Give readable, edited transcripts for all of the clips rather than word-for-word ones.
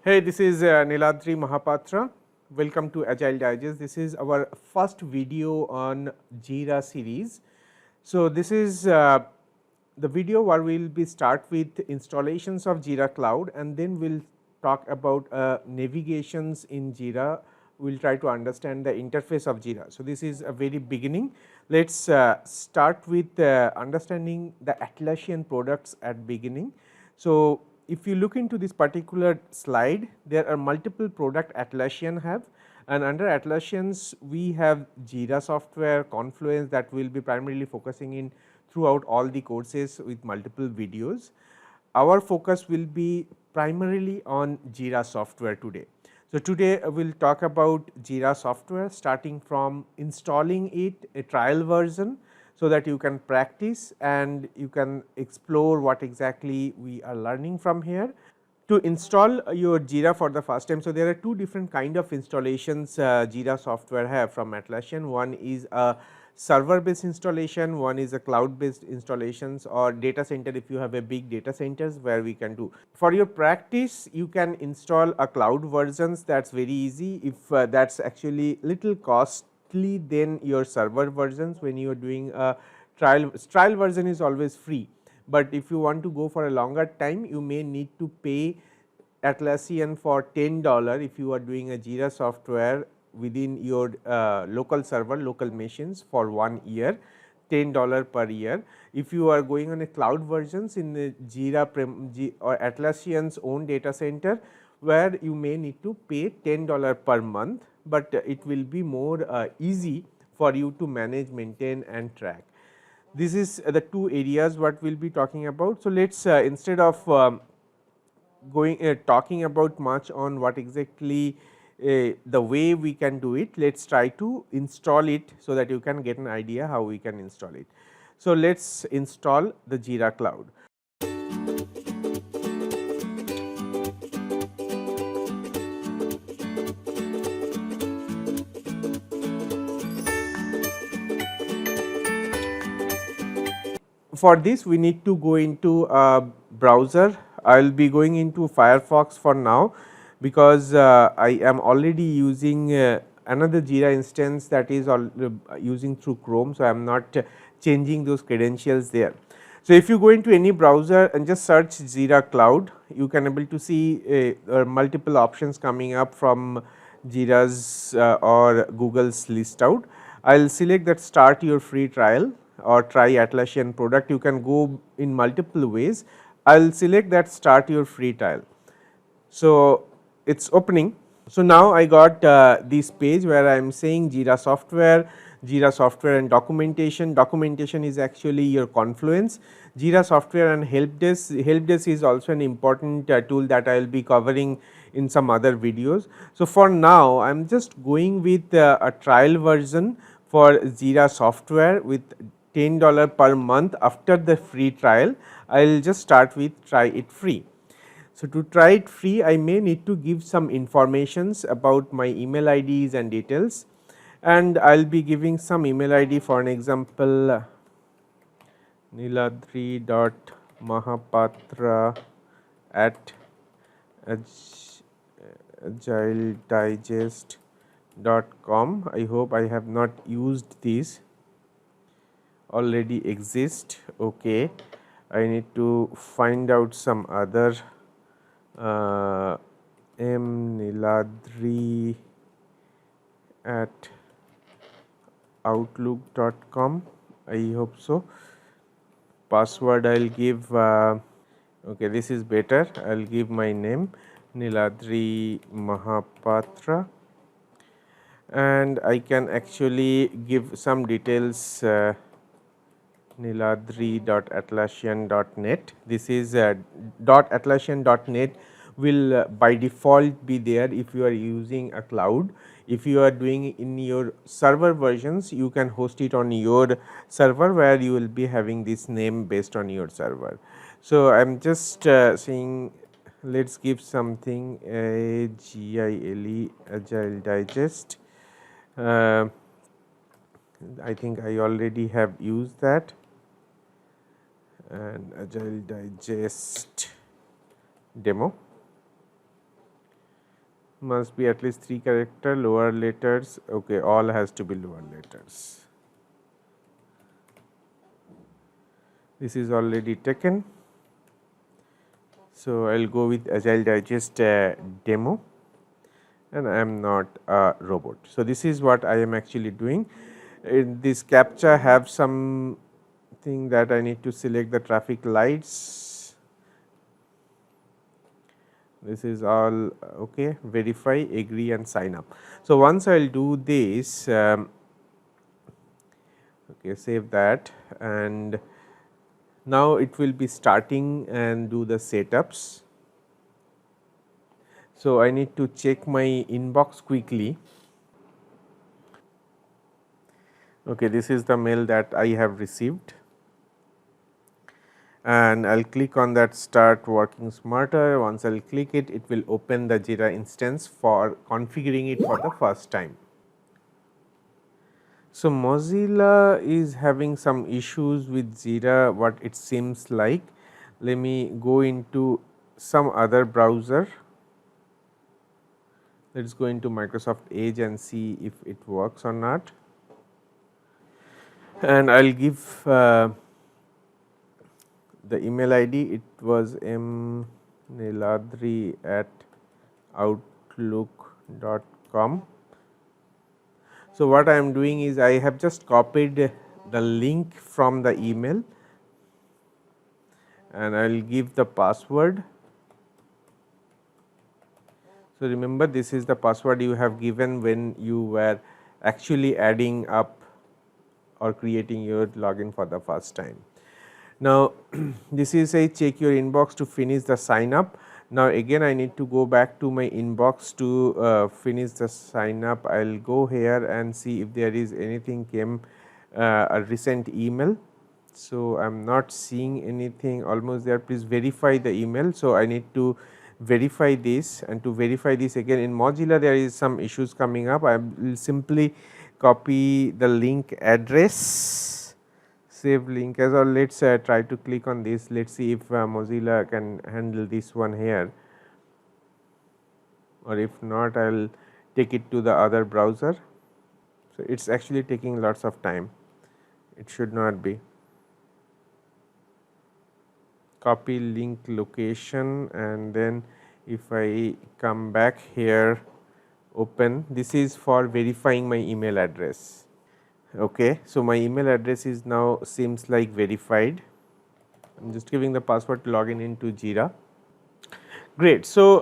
Hey, this is Niladri Mahapatra. Welcome to Agile Digest. This is our first video on Jira series. So, this is the video where we will be start with installations of Jira Cloud, and then we will talk about navigations in Jira. We will try to understand the interface of Jira. So, this is a very beginning. Let us start with understanding the Atlassian products at beginning. So, if you look into this particular slide, there are multiple product Atlassian have, and under Atlassians we have Jira software, Confluence, that will be primarily focusing in throughout all the courses with multiple videos. Our focus will be primarily on Jira software today. So, today we will talk about Jira software, starting from installing it, a trial version, so that you can practice and you can explore what exactly we are learning from here. To install your Jira for the first time, so there are two different kind of installations Jira software have from Atlassian. One is a server based installation, one is a cloud based installations or data center, if you have a big data centers where we can do. For your practice, you can install a cloud versions, that is very easy. If that is actually little costly than your server versions, when you are doing a trial version is always free, but if you want to go for a longer time, you may need to pay Atlassian for $10 if you are doing a Jira software within your local server, local machines for 1 year, $10 per year. If you are going on a cloud versions in the Jira or Atlassian's own data center, where you may need to pay $10 per month, but it will be more easy for you to manage, maintain and track. This is the two areas what we will be talking about. So, let us instead of going talking about much on what exactly the way we can do it, let us try to install it, so that you can get an idea how we can install it. So, let us install the Jira Cloud. For this, we need to go into a browser. I will be going into Firefox for now, because I am already using another Jira instance that is using through Chrome. So, I am not changing those credentials there. So, if you go into any browser and just search Jira Cloud, you can able to see multiple options coming up from Jira's or Google's list out. I will select that start your free trial or try Atlassian product. You can go in multiple ways. I will select that start your free trial. So, it is opening. So, now I got this page where I am saying Jira software and documentation. Documentation is actually your Confluence. Jira software and help desk. Help desk is also an important tool that I will be covering in some other videos. So, for now I am just going with a trial version for Jira software with $10 per month. After the free trial, I will just start with try it free. So, to try it free, I may need to give some informations about my email IDs and details, and I will be giving some email ID. For an example, niladri.mahapathra@agiledigest.com. I hope I have not used this, already exist. Okay, I need to find out some other mniladri at outlook.com. I hope so. Password I will give okay, this is better. I will give my name Niladri Mahapatra, and I can actually give some details niladri.atlassian.net. This is .atlassian.net will by default be there if you are using a cloud. If you are doing in your server versions, you can host it on your server, where you will be having this name based on your server. So, I am just saying, let us give something AGILE Agile Digest. I think I already have used that, and Agile Digest demo. must be at least 3 character, lower letters. Okay, all has to be lower letters. This is already taken. So, I will go with Agile Digest demo, and I am not a robot. So, this is what I am actually doing. This CAPTCHA have some thing that I need to select the traffic lights. This is all okay. Verify, agree, and sign up. So, once I will do this, okay, save that, and now it will be starting and do the setups. So, I need to check my inbox quickly. Okay, this is the mail that I have received, and I will click on that start working smarter. Once I will click it, it will open the Jira instance for configuring it for the first time. So, Mozilla is having some issues with Jira, what it seems like. Let me go into some other browser. Let us go into Microsoft Edge and see if it works or not. And I will give the email ID. It was mniladri@outlook.com. So, what I am doing is I have just copied the link from the email, and I will give the password. So, remember, this is the password you have given when you were actually adding up or creating your login for the first time. Now, this is a check your inbox to finish the sign up. Now, again I need to go back to my inbox to finish the sign up. I will go here and see if there is anything came a recent email. So, I am not seeing anything almost there. Please verify the email. So, I need to verify this, and to verify this again in Mozilla there is some issues coming up. I will simply copy the link address, save link as well. Let us try to click on this. Let us see if Mozilla can handle this one here, or if not I will take it to the other browser. So, it is actually taking lots of time, it should not be. Copy link location, and then if I come back here, open, this is for verifying my email address. Okay, so my email address is now seems like verified. I am just giving the password to log in into Jira. Great. So,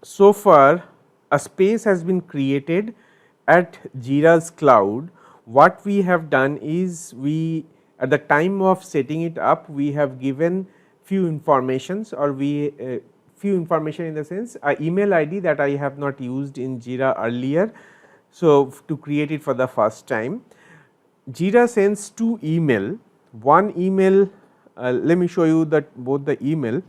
so far a space has been created at Jira's cloud. What we have done is we, at the time of setting it up, we have given few informations, or we few information in the sense email ID that I have not used in Jira earlier. So, to create it for the first time, Jira sends 2 email. One email, let me show you that both the email.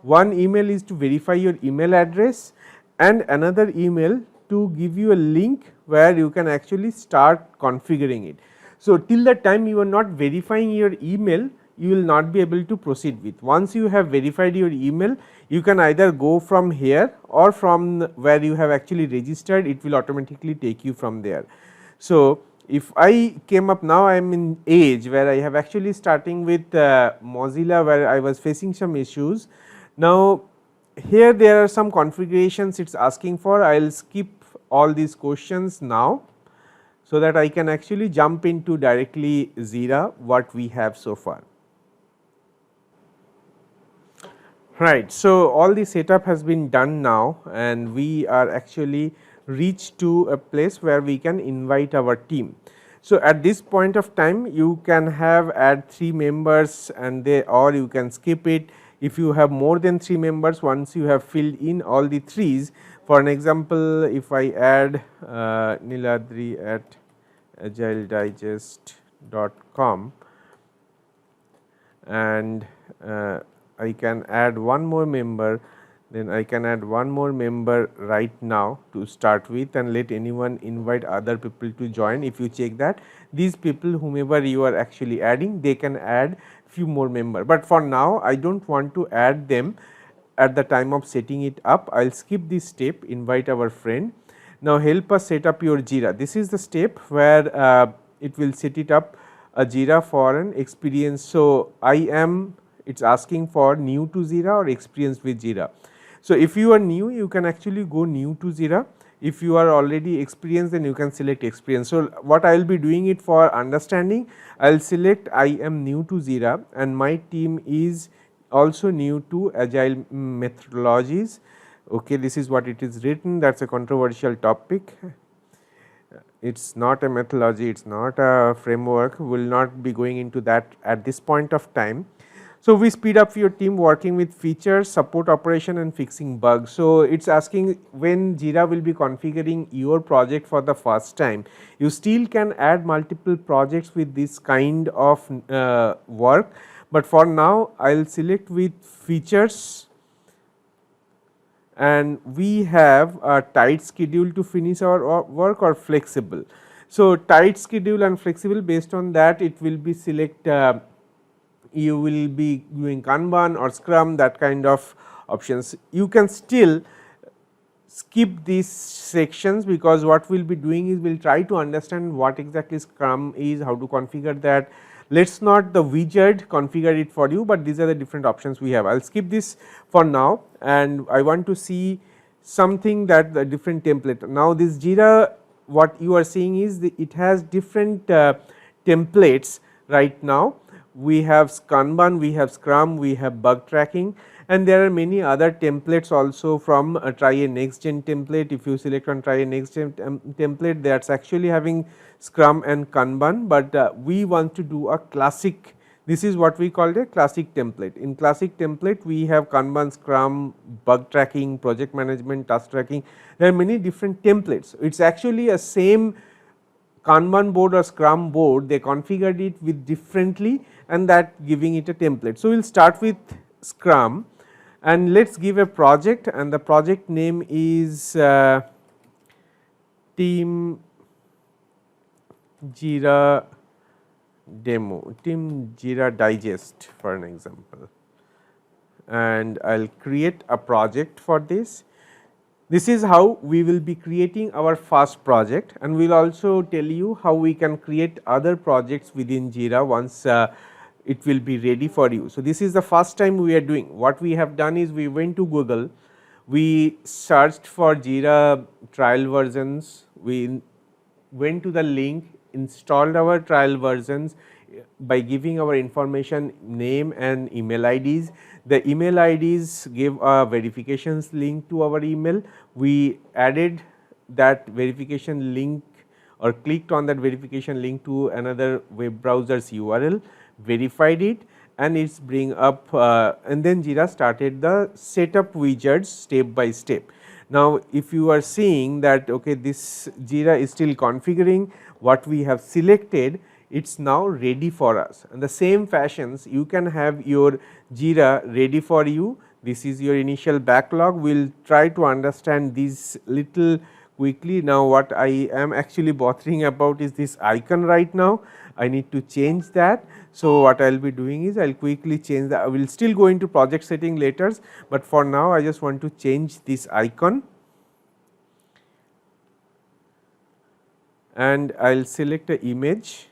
One email is to verify your email address, and another email to give you a link where you can actually start configuring it. So, till the time you are not verifying your email, you will not be able to proceed with. Once you have verified your email, you can either go from here or from where you have actually registered, it will automatically take you from there. So, if I came up now, I am in Edge where I have actually starting with Mozilla, where I was facing some issues. Now, here there are some configurations it is asking for. I will skip all these questions now, so that I can actually jump into directly Jira what we have so far. Right. So, all the setup has been done now, and we are actually reached to a place where we can invite our team. So, at this point of time you can have add 3 members, and they, or you can skip it. If you have more than 3 members, once you have filled in all the 3s, for an example, if I add Niladri at agiledigest.com, and I can add one more member, then I can add one more member right now to start with, and let anyone invite other people to join. If you check that, these people whomever you are actually adding, they can add few more member, but for now I do not want to add them. at the time of setting it up. I will skip this step, invite our friend. Now, help us set up your Jira. This is the step where it will set it up a Jira for an experience. So, it is asking for new to Jira or experience with Jira. So, if you are new, you can actually go new to Jira. If you are already experienced, then you can select experience. So, what I will be doing it for understanding, I will select I am new to Jira and my team is also new to Agile methodologies. Okay, this is what it is written. That is a controversial topic. It is not a methodology, it is not a framework. We will not be going into that at this point of time. So, we speed up your team working with features, support operation and fixing bugs. So, it is asking when Jira will be configuring your project for the first time, you still can add multiple projects with this kind of work, but for now I will select with features and we have a tight schedule to finish our work or flexible. So, tight schedule and flexible, based on that it will be select you will be doing Kanban or Scrum, that kind of options. You can still skip these sections, because what we will be doing is we will try to understand what exactly Scrum is, how to configure that. Let us not the wizard configure it for you, but these are the different options we have. I will skip this for now and I want to see something that the different template. Now, this Jira, what you are seeing is it has different templates right now. We have Kanban, we have Scrum, we have bug tracking, and there are many other templates also from try a next gen template. If you select on try a next gen template, that is actually having Scrum and Kanban, but we want to do a classic. This is what we call a classic template. In classic template, we have Kanban, Scrum, bug tracking, project management, task tracking. There are many different templates. It is actually a same Kanban board or Scrum board, they configured it with differently and that giving it a template. So, we will start with Scrum and let us give a project, and the project name is Team Jira Demo, Team Jira Digest for an example, and I will create a project for this. This is how we will be creating our first project, and we will also tell you how we can create other projects within Jira once it will be ready for you. So, this is the first time we are doing. What we have done is we went to Google, we searched for Jira trial versions, we went to the link, installed our trial versions by giving our information, name and email IDs. The email IDs gave a verifications link to our email. We added that verification link or clicked on that verification link to another web browser's URL, verified it, and it's bring up and then Jira started the setup wizards step by step. Now, if you are seeing that okay, this Jira is still configuring what we have selected, it is now ready for us. And the same fashions you can have your Jira ready for you. This is your initial backlog. We will try to understand these little quickly. Now, what I am actually bothering about is this icon right now. I need to change that. So, what I will be doing is I will quickly change that. I will still go into project setting later, but for now I just want to change this icon and I will select an image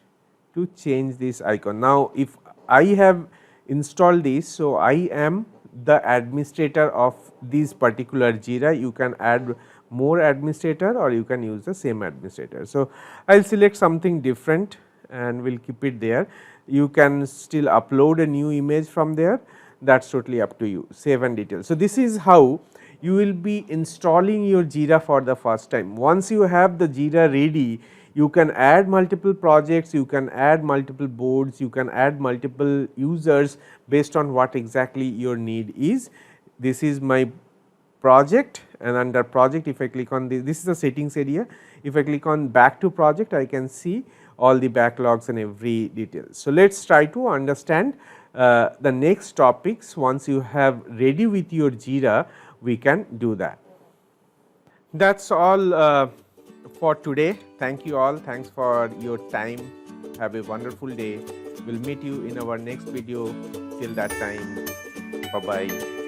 to change this icon. Now, if I have installed this, so I am the administrator of this particular Jira. You can add more administrator or you can use the same administrator. So, I will select something different and we will keep it there. You can still upload a new image from there, that is totally up to you, save and detail. So, this is how you will be installing your Jira for the first time. Once you have the Jira ready, you can add multiple projects, you can add multiple boards, you can add multiple users based on what exactly your need is. This is my project, and under project if I click on this is the settings area. If I click on back to project, I can see all the backlogs and every detail. So, let us try to understand the next topics. Once you have ready with your Jira, we can do that. That is all for today. Thank you all. Thanks for your time. Have a wonderful day. We will meet you in our next video. Till that time, bye bye.